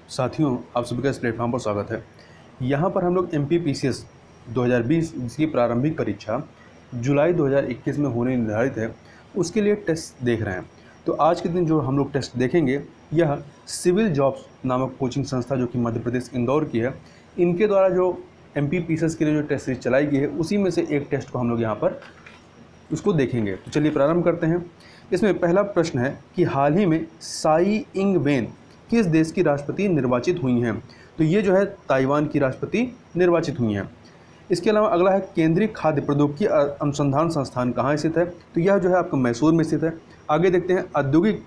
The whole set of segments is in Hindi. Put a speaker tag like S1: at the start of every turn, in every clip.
S1: साथियों, आप सभी का इस प्लेटफॉर्म पर स्वागत है। यहाँ पर हम लोग MPPCS 2020 जिसकी प्रारंभिक परीक्षा जुलाई 2021 में होने निर्धारित है, उसके लिए टेस्ट देख रहे हैं। तो आज के दिन जो हम लोग टेस्ट देखेंगे, यह सिविल जॉब्स नामक कोचिंग संस्था जो कि मध्य प्रदेश इंदौर की है, इनके द्वारा जो MPPCS के लिए जो टेस्ट सीरीज चलाई गई है, उसी में से एक टेस्ट को हम लोग यहाँ पर उसको देखेंगे। तो चलिए प्रारंभ करते हैं। इसमें पहला प्रश्न है कि हाल ही में साई इंग वेन किस देश की राष्ट्रपति निर्वाचित हुई हैं? तो ये जो है ताइवान की राष्ट्रपति निर्वाचित हुई हैं। इसके अलावा अगला है केंद्रीय खाद्य प्रौद्योगिकी अनुसंधान संस्थान कहाँ स्थित है? तो यह जो है आपका मैसूर में स्थित है। आगे देखते हैं औद्योगिक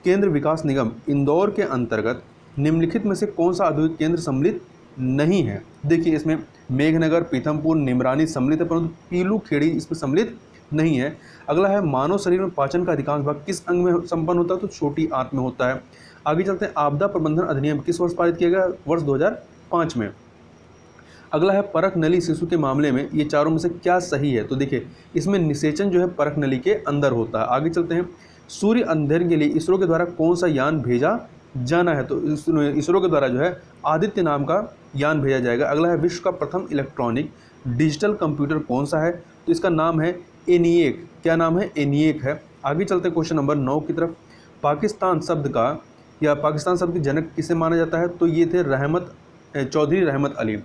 S1: केंद्र विकास निगम इंदौर के अंतर्गत निम्नलिखित में से कौन सा औद्योगिक केंद्र सम्मिलित नहीं है? देखिए इसमें मेघनगर, पीथमपुर, निमरानी सम्मिलित है, परंतु पीलू खेड़ी इसमें सम्मिलित नहीं है। अगला है मानव शरीर में पाचन का अधिकांश भाग किस अंग में संपन्न होता है? तो छोटी आंत में होता है। आगे चलते हैं, आपदा प्रबंधन अधिनियम किस वर्ष पारित किया गया? वर्ष 2005 में। अगला है परख नली शिशु के मामले में ये चारों में से क्या सही है? तो देखिए इसमें निषेचन जो है परख नली के अंदर होता है। आगे चलते हैं, सूर्य अध्ययन के लिए इसरो के द्वारा कौन सा यान भेजा जाना है? तो इसरो के द्वारा जो है आदित्य नाम का यान भेजा जाएगा। अगला है विश्व का प्रथम इलेक्ट्रॉनिक डिजिटल कंप्यूटर कौन सा है? तो इसका नाम है एनिएक। क्या नाम है? एनिएक है। आगे चलते हैं क्वेश्चन नंबर 9 की तरफ। पाकिस्तान शब्द का या पाकिस्तान शब्द के जनक किसे माना जाता है? तो ये थे चौधरी रहमत अली।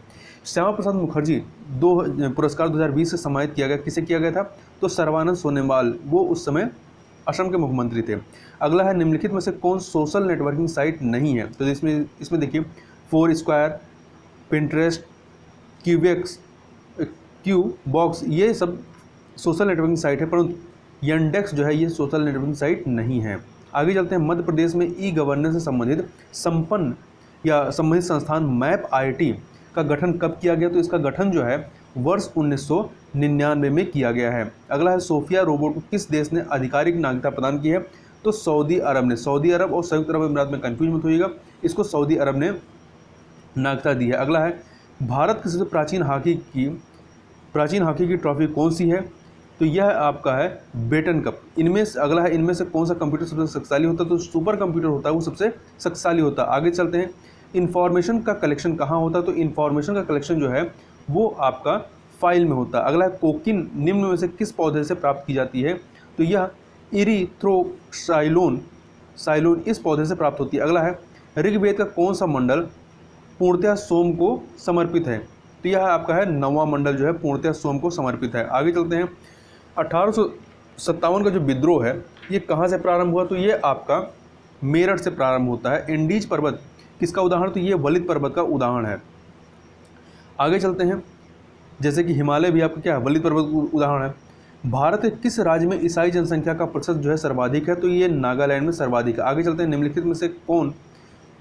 S1: श्यामा प्रसाद मुखर्जी पुरस्कार 2020 से सम्मानित किया गया, किसे किया गया था? तो सर्बानंद सोनोवाल, वो उस समय असम के मुख्यमंत्री थे। अगला है निम्नलिखित में से कौन सोशल नेटवर्किंग साइट नहीं है? तो इसमें देखिए फोर स्क्वायर, पिंटरेस्ट, क्यूबेक्स, क्यू बॉक्स, ये सब सोशल नेटवर्किंग साइट है, परंतु यंडेक्स जो है ये सोशल नेटवर्किंग साइट नहीं है। आगे चलते हैं, मध्य प्रदेश में ई गवर्नेंस से संबंधित संबंधित संस्थान मैप IIT का गठन कब किया गया? तो इसका गठन जो है वर्ष 1999 में किया गया है। अगला है सोफिया रोबोट को किस देश ने आधिकारिक नागरिकता प्रदान की है? तो सऊदी अरब ने। सऊदी अरब और संयुक्त अरब अमीरात में कंफ्यूज मत होइएगा, इसको सऊदी अरब ने नागरिकता दी है। अगला है भारत की सबसे प्राचीन हॉकी की ट्रॉफी कौन सी है? तो यह आपका है बेटन कप। अगला है इनमें से कौन सा कंप्यूटर सबसे शक्तिशाली होता है? तो सुपर कंप्यूटर होता है वो सबसे शक्तिशाली होता है। आगे चलते हैं, इन्फॉर्मेशन का कलेक्शन कहाँ होता है? तो इन्फॉर्मेशन का कलेक्शन जो है वो आपका फाइल में होता है। अगला है कोकिन निम्न में से किस पौधे से प्राप्त की जाती है? तो यह इरिथ्रोसाइलोन इस पौधे से प्राप्त होती है। अगला है ऋग्वेद का कौन सा मंडल पूर्णतः सोम को समर्पित है? तो यह आपका है 9वां मंडल जो है पूर्णतः सोम को समर्पित है। आगे चलते हैं, 1857 का जो विद्रोह है ये कहाँ से प्रारंभ हुआ? तो ये आपका मेरठ से प्रारंभ होता है। इंडीज पर्वत किसका उदाहरण? तो ये वलित पर्वत का उदाहरण है। आगे चलते हैं, जैसे कि हिमालय भी आपका क्या है? वलित पर्वत का उदाहरण है। भारत के किस राज्य में ईसाई जनसंख्या का प्रतिशत जो है सर्वाधिक है? तो ये नागालैंड में सर्वाधिक है। आगे चलते हैं, निम्नलिखित में से कौन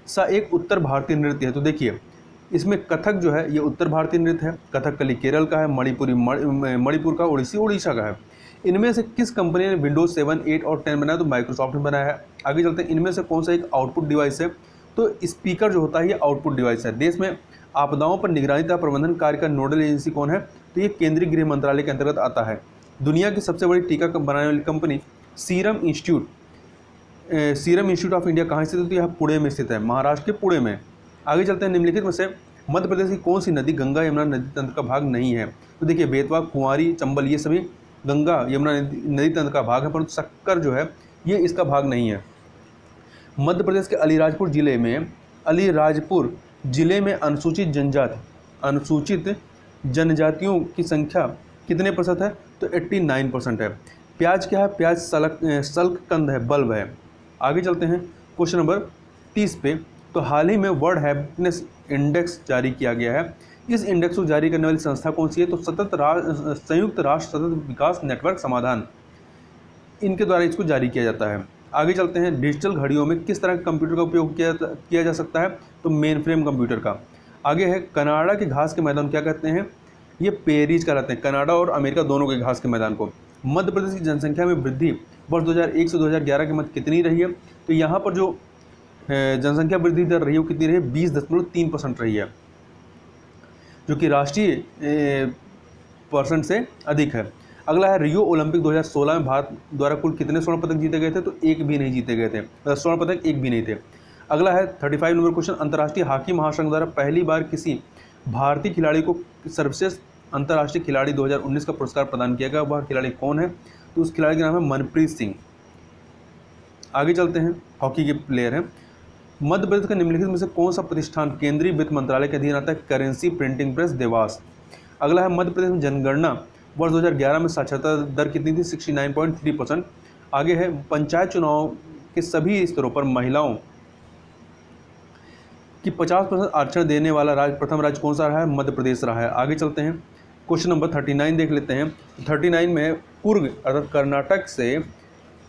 S1: सा एक उत्तर भारतीय नृत्य है? तो देखिए इसमें कथक जो है ये उत्तर भारतीय नृत्य है। कथकली केरल का है, मणिपुर का, उड़ीसा का है। इनमें से किस कंपनी ने विंडोज 7, 8 और 10 बनाया? तो माइक्रोसॉफ्ट ने बनाया है। आगे चलते हैं, इनमें से कौन सा एक आउटपुट डिवाइस है? तो स्पीकर जो होता है ये आउटपुट डिवाइस है। देश में आपदाओं पर निगरानी तथा प्रबंधन कार्य का नोडल एजेंसी कौन है? तो ये केंद्रीय गृह मंत्रालय के अंतर्गत आता है। दुनिया की सबसे बड़ी टीका बनाने वाली company serum institute of India कहाँ स्थित है? तो यह पुणे में स्थित है, महाराष्ट्र के पुणे में। आगे चलते हैं, निम्नलिखित में से मध्य प्रदेश की कौन सी नदी गंगा यमुना नदी तंत्र का भाग नहीं है? तो देखिए बेतवा, कुंवारी, चंबल ये सभी गंगा यमुना नदी तंत्र का भाग है, परंतु शक्कर जो है ये इसका भाग नहीं है। मध्य प्रदेश के अलीराजपुर जिले में अनुसूचित जनजातियों की संख्या कितने प्रतिशत है? तो 89% है। प्याज क्या है? प्याज सल्ककंद है, बल्ब है। आगे चलते हैं क्वेश्चन नंबर 30 पे। तो हाल ही में वर्ल्ड हैप्पीनेस इंडेक्स जारी किया गया है। इस इंडेक्स को जारी करने वाली संस्था कौन सी है? तो संयुक्त राष्ट्र सतत विकास नेटवर्क समाधान, इनके द्वारा इसको जारी किया जाता है। आगे चलते हैं, डिजिटल घड़ियों में किस तरह के कंप्यूटर का उपयोग किया जा सकता है? तो मेन फ्रेम कंप्यूटर का। आगे है कनाडा के घास के मैदान क्या कहते हैं? ये पेरीज कहलाते हैं, कनाडा और अमेरिका दोनों के घास के मैदान को। मध्य प्रदेश की जनसंख्या में वृद्धि वर्ष 2001 से 2011 के मध्य कितनी रही है? तो यहाँ पर जो जनसंख्या वृद्धि दर रही है वो कितनी रही है? 20.3% रही है, जो कि राष्ट्रीय परसेंट से अधिक है। अगला है रियो ओलंपिक 2016 में भारत द्वारा कुल कितने स्वर्ण पदक जीते गए थे? तो एक भी नहीं जीते गए थे, स्वर्ण पदक एक भी नहीं थे। अगला है 35 नंबर क्वेश्चन, अंतर्राष्ट्रीय हॉकी महासंघ द्वारा पहली बार किसी भारतीय खिलाड़ी को सर्वश्रेष्ठ अंतर्राष्ट्रीय खिलाड़ी 2019 का पुरस्कार प्रदान किया गया, वह खिलाड़ी कौन है? तो उस खिलाड़ी का नाम है मनप्रीत सिंह। आगे चलते हैं, हॉकी के प्लेयर हैं। मध्य प्रदेश का निम्नलिखित में से कौन सा प्रतिष्ठान केंद्रीय वित्त मंत्रालय के अधीन आता है? Currency printing press, Dewas. अगला है मध्य प्रदेश में जनगणना वर्ष 2011 में साक्षरता दर कितनी थी? 69.3%। आगे है पंचायत चुनाव के सभी स्तरों पर महिलाओं कि 50% आरक्षण देने वाला प्रथम राज्य कौन सा रहा है? मध्य प्रदेश रहा है। आगे चलते हैं, क्वेश्चन नंबर 39 देख लेते हैं। 39 में कुर्ग अर्थात कर्नाटक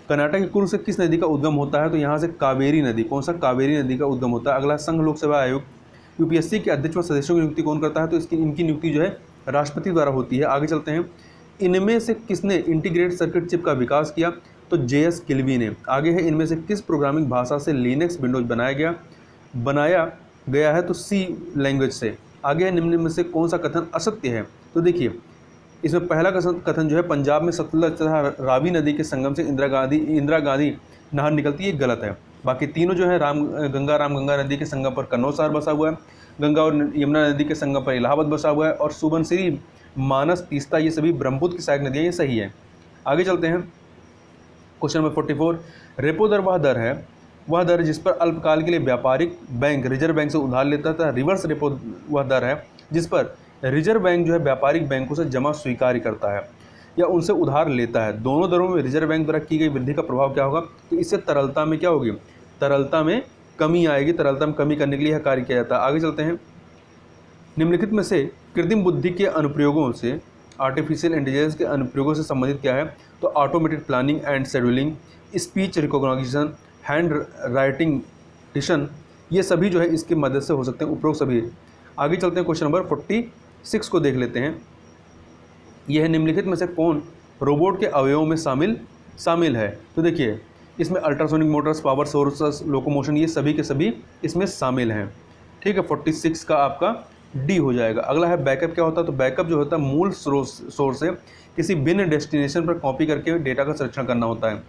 S1: के कुर्ग से किस नदी का उद्गम होता है? तो यहाँ से कावेरी नदी, कौन सा? कावेरी नदी का उद्गम होता है। अगला संघ लोक सेवा आयोग यूपीएससी के अध्यक्ष व सदस्यों की नियुक्ति कौन करता है? तो इनकी नियुक्ति जो है राष्ट्रपति द्वारा होती है। आगे चलते हैं, इनमें से किसने इंटीग्रेटेड सर्किट चिप का विकास किया? तो JS किल्वी ने। आगे है, इनमें से किस प्रोग्रामिंग भाषा से लिनक्स विंडोज बनाया गया है? तो C लैंग्वेज से। आगे है, निम्न में से कौन सा कथन असत्य है? तो देखिए, इसमें पहला कथन जो है पंजाब में सतलज तथा रावी नदी के संगम से इंदिरा गांधी नहर निकलती है, गलत है। बाकी तीनों जो है रामगंगा नदी के संगम पर कन्नौज शहर बसा हुआ है, गंगा और यमुना नदी के संगम पर इलाहाबाद बसा हुआ है, और सुबनसिरी, मानस, तीस्ता ये सभी ब्रह्मपुत्र की सहायक नदियाँ, ये सही है। आगे चलते हैं, क्वेश्चन नंबर 44, रेपो दर वह दर जिस पर अल्पकाल के लिए व्यापारिक बैंक रिजर्व बैंक से उधार लेता था। रिवर्स रेपो वह दर है जिस पर रिजर्व बैंक जो है व्यापारिक बैंकों से जमा स्वीकार करता है या उनसे उधार लेता है। दोनों दरों में रिजर्व बैंक द्वारा की गई वृद्धि का प्रभाव क्या होगा? तो इससे तरलता में क्या होगी? तरलता में कमी आएगी। तरलता में कमी करने के लिए यह कार्य किया जाता है। आगे चलते हैं, निम्नलिखित में से कृत्रिम बुद्धि के अनुप्रयोगों से, आर्टिफिशियल इंटेलिजेंस के अनुप्रयोगों से संबंधित क्या है? तो automated planning and scheduling, speech recognition, hand writing diction, ये सभी जो है इसकी मदद से हो सकते हैं, उपरोक्त सभी। आगे चलते हैं, क्वेश्चन नंबर 46 को देख लेते हैं। यह निम्नलिखित में से कौन रोबोट के अवयवों में शामिल है? तो देखिए, इसमें ultrasonic Motors, power sources, locomotion, ये सभी के सभी इसमें शामिल हैं। ठीक है, 46 का आपका डी हो जाएगा। अगला है बैकअप क्या होता है? तो बैकअप जो होता है मूल सोर्स से किसी भिन्न डेस्टिनेशन पर कॉपी करके डेटा का संरक्षण करना होता है।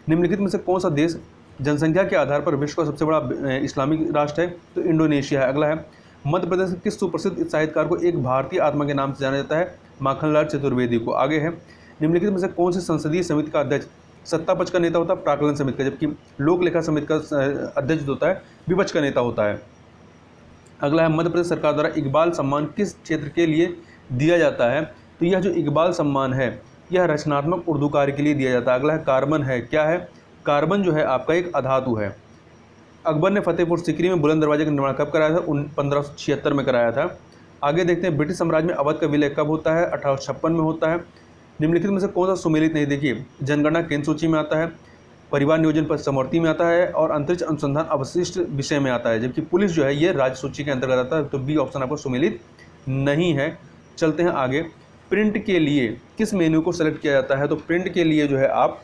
S1: निम्नलिखित में से कौन सा देश जनसंख्या के आधार पर विश्व का सबसे बड़ा इस्लामिक राष्ट्र है? तो इंडोनेशिया है। अगला है, मध्य प्रदेश के किस सुप्रसिद्ध साहित्यकार को एक भारतीय आत्मा के नाम से जाना जाता है? माखनलाल चतुर्वेदी को। आगे है, निम्नलिखित में से कौन सी संसदीय समिति का अध्यक्ष सत्ता पक्ष का नेता होता है? प्राक्कलन समिति का, जबकि लोक लेखा समिति का अध्यक्ष होता है विपक्ष का नेता होता है। अगला है, मध्य प्रदेश सरकार द्वारा इकबाल सम्मान किस क्षेत्र के लिए दिया जाता है? तो यह जो इकबाल सम्मान है यह रचनात्मक उर्दू कार्य के लिए दिया जाता है। अगला है, कार्बन है, क्या है? कार्बन जो है आपका एक अधातु है। अकबर ने फतेहपुर सीकरी में बुलंद दरवाजे का निर्माण कब कराया था? 1576 में कराया था। आगे देखते हैं, ब्रिटिश साम्राज्य में अवध का विलय कब होता है? 1856 में होता है। निम्नलिखित में से कौन सा सुमेलित नहीं? देखिए, जनगणना केंद्र सूची में आता है, परिवार नियोजन पर समवर्ती में आता है, और अंतरिक्ष अनुसंधान अवशिष्ट विषय में आता है, जबकि पुलिस जो है ये राज्य सूची के अंतर्गत आता है। तो बी ऑप्शन आपको सुमेलित नहीं है। चलते हैं आगे, प्रिंट के लिए किस मेन्यू को सेलेक्ट किया जाता है? तो प्रिंट के लिए जो है आप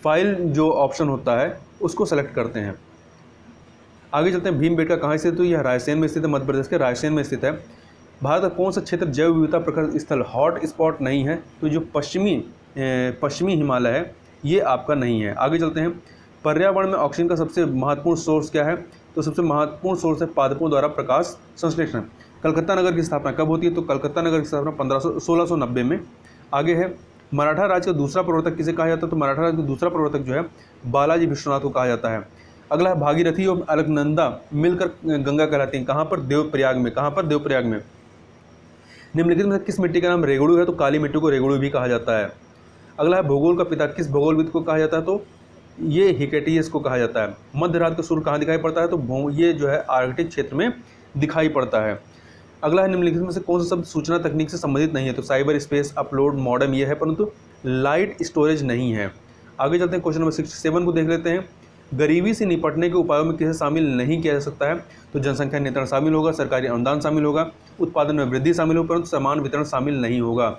S1: फाइल जो ऑप्शन होता है उसको सेलेक्ट करते हैं। आगे चलते हैं, भीमबेटका कहाँ स्थित है? तो यह रायसेन में स्थित है, मध्य प्रदेश के रायसेन में स्थित है। भारत का कौन सा क्षेत्र जैव विविधता प्रखर स्थल हॉट स्पॉट नहीं है? तो जो पश्चिमी हिमालय है ये आपका नहीं है। आगे चलते हैं, पर्यावरण में ऑक्सीजन का सबसे महत्वपूर्ण सोर्स क्या है? तो सबसे महत्वपूर्ण सोर्स है पादपों द्वारा प्रकाश संश्लेषण। कलकत्ता नगर की स्थापना कब होती है? तो कलकत्ता नगर की स्थापना 1690 में। आगे है, मराठा राज्य का दूसरा प्रवर्तक किसे कहा जाता है? तो मराठा राज्य का दूसरा प्रवर्तक जो है बालाजी विश्वनाथ को कहा जाता है। अगला है, भागीरथी और अलकनंदा मिलकर गंगा कहलाती हैं, कहाँ पर? देवप्रयाग में। कहाँ पर? देवप्रयाग में। निम्नलिखित में किस मिट्टी का नाम रेगड़ू है? तो काली मिट्टी को रेगड़ू भी कहा जाता है। अगला है, भूगोल का पिता किस भूगोलविद को कहा जाता है? तो ये हिकेटियस को कहा जाता है। मध्य रात का सूर्य कहाँ दिखाई पड़ता है? तो ये जो है आर्कटिक क्षेत्र में दिखाई पड़ता है। अगला है, निम्नलिखित में से कौन सा शब्द सूचना तकनीक से संबंधित नहीं है? तो साइबर स्पेस, अपलोड, मॉडेम ये है, परंतु लाइट स्टोरेज नहीं है। आगे चलते हैं, क्वेश्चन नंबर 67 को देख लेते हैं। गरीबी से निपटने के उपायों में किसे शामिल नहीं किया जा सकता है? तो जनसंख्या नियंत्रण शामिल होगा, सरकारी अनुदान शामिल होगा, उत्पादन में वृद्धि शामिल होगा, परंतु समान वितरण शामिल नहीं होगा।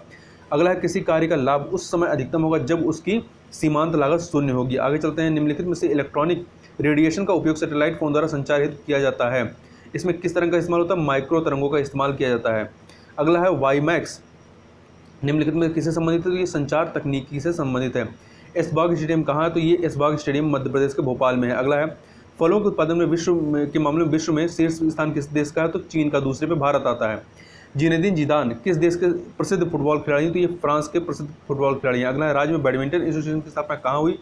S1: अगला है, किसी कार्य का लाभ उस समय अधिकतम होगा जब उसकी सीमांत लागत शून्य होगी। आगे चलते हैं, निम्नलिखित में से इलेक्ट्रॉनिक रेडिएशन का उपयोग सैटेलाइट फोन द्वारा संचार हेतु किया जाता है, इसमें किस तरंग का इस्तेमाल होता है? माइक्रो तरंगों का इस्तेमाल किया जाता है। अगला है, वाईमैक्स निम्नलिखित में किससे संबंधित है? तो ये संचार तकनीकी से संबंधित है। ऐशबाग स्टेडियम कहाँ है? तो ये ऐशबाग स्टेडियम मध्य प्रदेश के भोपाल में है। अगला है, फलों के उत्पादन में के मामले में विश्व में शीर्ष स्थान किस देश का है? तो चीन का, दूसरे पे भारत आता है। जिनेदिन जिदान किस देश के प्रसिद्ध फुटबॉल खिलाड़ी हैं? तो ये फ्रांस के प्रसिद्ध फुटबॉल खिलाड़ी हैं। अगला है, राज्य में बैडमिंटन एसोसिएशन की स्थापना कहाँ हुई?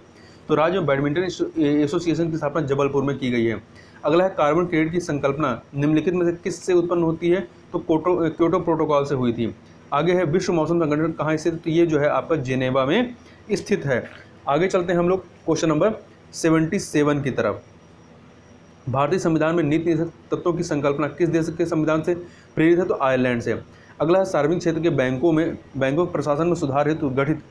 S1: तो राज्य में बैडमिंटन एसोसिएशन की स्थापना जबलपुर में की गई है। अगला है, कार्बन क्रेडिट की संकल्पना निम्नलिखित में से किससे उत्पन्न होती है? तो क्योटो प्रोटोकॉल से हुई थी। आगे है, विश्व मौसम संगठन कहाँ स्थित? तो ये जो है आपका जेनेवा में स्थित है। आगे चलते हैं हम लोग क्वेश्चन नंबर 77 की तरफ। भारतीय संविधान में नीति तत्वों की संकल्पना किस देश के संविधान से प्रेरित है? तो आयरलैंड से। अगला है, सार्वजनिक क्षेत्र के बैंकों के प्रशासन में सुधार हेतु गठित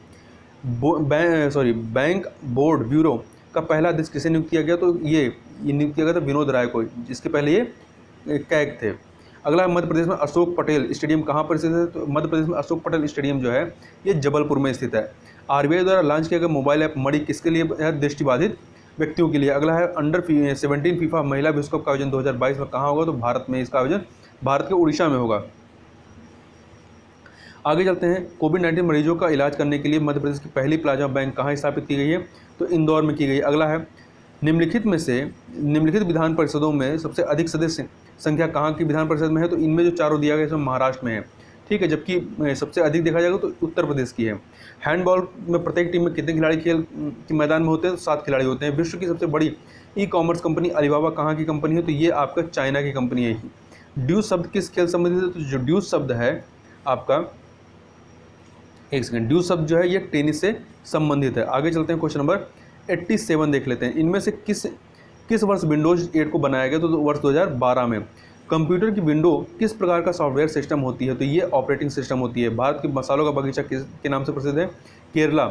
S1: बैंक बोर्ड ब्यूरो का पहला अध्यक्ष किसे नियुक्त किया गया? तो ये नियुक्त किया गया था विनोद राय को, जिसके पहले ये कैग थे। अगला है, मध्य प्रदेश में अशोक पटेल स्टेडियम कहाँ पर स्थित है? तो मध्य प्रदेश में अशोक पटेल स्टेडियम जो है ये जबलपुर में स्थित है। आरबीआई द्वारा लॉन्च किया गया मोबाइल ऐप मणि किसके लिए है? दृष्टिबाधित व्यक्तियों के लिए। अगला है, अंडर 17 फीफा महिला विश्व कप का आयोजन 2022 में कहाँ होगा? तो भारत में। इसका आयोजन भारत के उड़ीसा में होगा। आगे चलते हैं, कोविड-19 मरीजों का इलाज करने के लिए मध्य प्रदेश की पहली प्लाज्मा बैंक कहाँ स्थापित की गई है? तो इंदौर में की गई। अगला है, निम्नलिखित विधान परिषदों में सबसे अधिक सदस्य संख्या कहाँ की विधान परिषद में है? तो इनमें जो चारों दिया गया है इसमें महाराष्ट्र में है, ठीक है, जबकि सबसे अधिक देखा जाएगा तो उत्तर प्रदेश की है। हैंडबॉल में प्रत्येक टीम में कितने खिलाड़ी खेल के मैदान में होते हैं? तो 7 खिलाड़ी होते हैं। विश्व की सबसे बड़ी ई कॉमर्स कंपनी अलीबाबा कहाँ की कंपनी है? तो ये आपका चाइना की कंपनी है। ड्यूस शब्द किस खेल संबंधित है? तो जो ड्यूस शब्द है आपका, एक सेकंड, ड्यूस शब्द जो है ये टेनिस से संबंधित है। आगे चलते हैं, क्वेश्चन नंबर 87 देख लेते हैं। इनमें से किस वर्ष विंडोज 8 को बनाया गया? तो वर्ष 2012 में। कंप्यूटर की विंडो किस प्रकार का सॉफ्टवेयर सिस्टम होती है? तो ये ऑपरेटिंग सिस्टम होती है। भारत के मसालों का बगीचा के नाम से प्रसिद्ध है? केरला।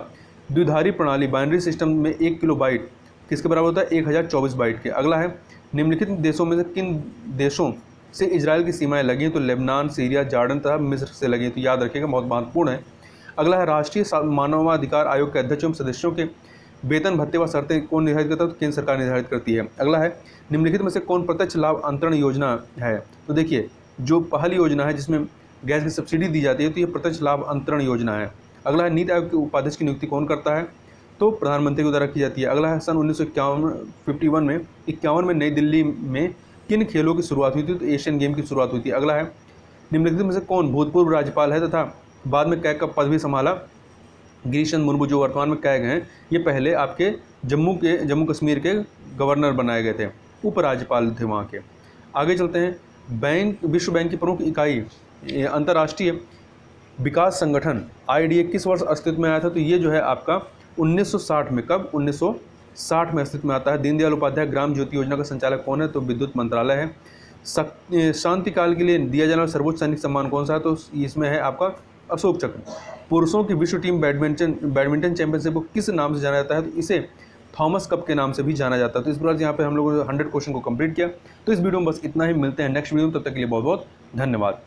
S1: द्विधारी प्रणाली बाइनरी सिस्टम में 1 किलो बाइट किसके बराबर होता है? 1024 बाइट के। अगला है, निम्नलिखित देशों में से किन देशों से इजराइल की सीमाएं लगी हैं? तो लेबनान, सीरिया, जॉर्डन तथा मिस्र से लगी हैं। तो याद रखिएगा, बहुत महत्वपूर्ण है। अगला है, राष्ट्रीय मानवाधिकार आयोग के अध्यक्ष एवं सदस्यों के वेतन भत्ते व शर्तें कौन निर्धारित करता है? तो केंद्र सरकार निर्धारित करती है। अगला है, निम्नलिखित में से कौन प्रत्यक्ष लाभ अंतरण योजना है? तो देखिए, जो पहली योजना है जिसमें गैस की सब्सिडी दी जाती है तो ये प्रत्यक्ष लाभ अंतरण योजना है। अगला है, नीति आयोग के उपाध्यक्ष की नियुक्ति कौन करता है? तो प्रधानमंत्री के द्वारा की जाती है। अगला है, सन 1951 में नई दिल्ली में किन खेलों की शुरुआत हुई थी? तो एशियन गेम की शुरुआत हुई थी। अगला है, निम्नलिखित में से कौन भूतपूर्व राज्यपाल है तथा बाद में कैग का पद भी संभाला? गिरीश चंद्र मुर्मू जो वर्तमान में कैग हैं, ये पहले आपके जम्मू कश्मीर के गवर्नर बनाए गए थे, उपराज्यपाल थे वहाँ के। आगे चलते हैं, विश्व बैंक की प्रमुख इकाई अंतर्राष्ट्रीय विकास संगठन IDA किस वर्ष अस्तित्व में आया था? तो ये जो है आपका 1960 में। कब? 1960 में अस्तित्व में आता है। दीनदयाल उपाध्याय ग्राम ज्योति योजना का संचालक कौन है? तो विद्युत मंत्रालय है। शांति काल के लिए दिया जाने वाला सर्वोच्च सैनिक सम्मान कौन सा है? तो इसमें है आपका अशोक चक्र। पुरुषों की विश्व टीम बैडमिंटन चैंपियनशिप को किस नाम से जाना जाता है? तो इसे थॉमस कप के नाम से भी जाना जाता है। तो इस प्रकार यहाँ पे हम लोगों ने 100 क्वेश्चन को कंप्लीट किया। तो इस वीडियो में बस इतना ही। मिलते हैं नेक्स्ट वीडियो में, तब तक के लिए बहुत बहुत धन्यवाद।